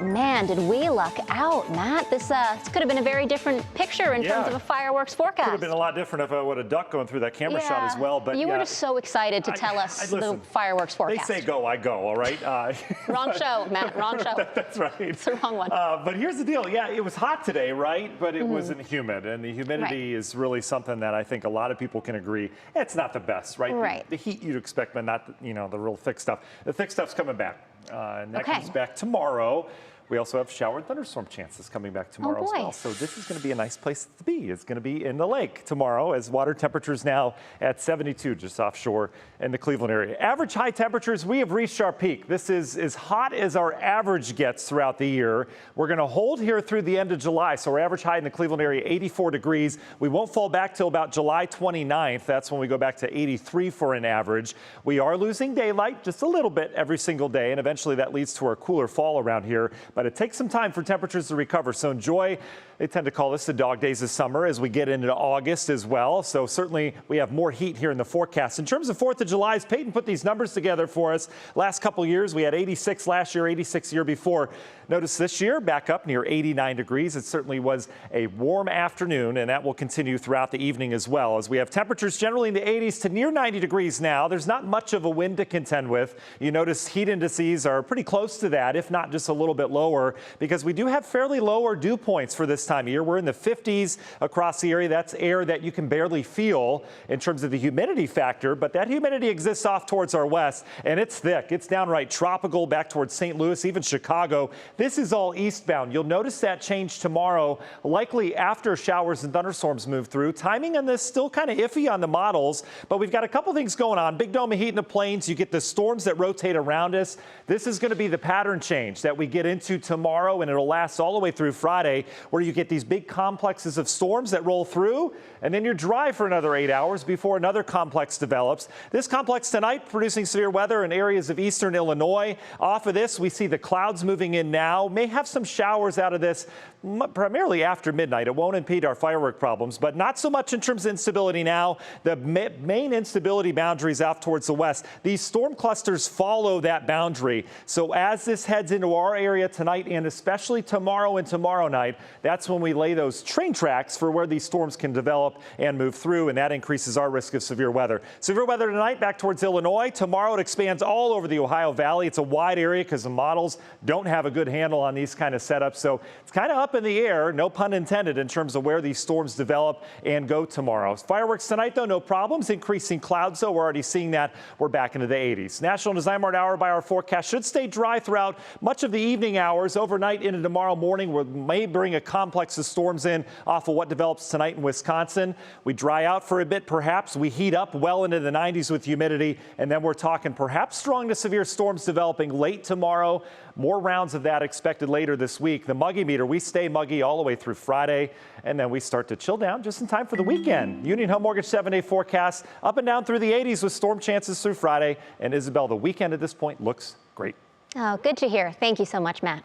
Man, did we luck out, Matt. This could have been a very different picture in terms of a fireworks forecast. Could have been a lot different if I would have ducked going through that camera shot as well. But you were just so excited to tell us the fireworks forecast. They say go, I go, all right? Wrong show, Matt, wrong show. That's right. It's the wrong one. But here's the deal. Yeah, it was hot today, right? But it wasn't humid. And the humidity is really something that I think a lot of people can agree. It's not the best, right? Right. The heat you'd expect, but not, the real thick stuff. The thick stuff's coming back. And that comes back tomorrow. We also have shower and thunderstorm chances coming back tomorrow as well. So this is going to be a nice place to be. It's going to be in the lake tomorrow as water temperatures now at 72 just offshore in the Cleveland area. Average high temperatures, we have reached our peak. This is as hot as our average gets throughout the year. We're going to hold here through the end of July. So our average high in the Cleveland area, 84 degrees. We won't fall back till about July 29th. That's when we go back to 83 for an average. We are losing daylight just a little bit every single day, and eventually that leads to our cooler fall around here. But it takes some time for temperatures to recover. So enjoy, they tend to call this the dog days of summer as we get into August as well. So certainly we have more heat here in the forecast. In terms of 4th of July, Peyton put these numbers together for us. Last couple years, we had 86 last year, 86 the year before. Notice this year back up near 89 degrees. It certainly was a warm afternoon, and that will continue throughout the evening as well, as we have temperatures generally in the 80s to near 90 degrees now. There's not much of a wind to contend with. You notice heat indices are pretty close to that, if not just a little bit lower, because we do have fairly lower dew points for this time of year. We're in the 50s across the area. That's air that you can barely feel in terms of the humidity factor, but that humidity exists off towards our west, and it's thick. It's downright tropical back towards St. Louis, even Chicago. This is all eastbound. You'll notice that change tomorrow, likely after showers and thunderstorms move through. Timing on this still kind of iffy on the models, but we've got a couple things going on. Big dome of heat in the plains. You get the storms that rotate around us. This is going to be the pattern change that we get into tomorrow, and it'll last all the way through Friday, where you get these big complexes of storms that roll through, and then you're dry for another 8 hours before another complex develops. This complex tonight producing severe weather in areas of eastern Illinois. Off of this, we see the clouds moving in now. May have some showers out of this primarily after midnight. It won't impede our firework problems, but not so much in terms of instability now. The main instability boundaries out towards the west. These storm clusters follow that boundary. So as this heads into our area tonight, and especially tomorrow and tomorrow night, that's when we lay those train tracks for where these storms can develop and move through, and that increases our risk of severe weather. Severe weather tonight back towards Illinois. Tomorrow it expands all over the Ohio Valley. It's a wide area because the models don't have a good handle on these kind of setups. So it's kind of up in the air, no pun intended, in terms of where these storms develop and go tomorrow. Fireworks tonight, though, no problems. Increasing clouds, though, we're already seeing that. We're back into the 80s. National Design Mart hour by our forecast should stay dry throughout much of the evening hours. Overnight into tomorrow morning, we may bring a complex of storms in off of what develops tonight in Wisconsin. We dry out for a bit, perhaps. We heat up well into the 90s with humidity, and then we're talking perhaps strong to severe storms developing late tomorrow. More rounds of that expected later this week. The muggy meter, we stay muggy all the way through Friday, and then we start to chill down just in time for the weekend. Union Home Mortgage 7-day forecast up and down through the 80s with storm chances through Friday. And Isabel, the weekend at this point looks great. Oh, good to hear. Thank you so much, Matt.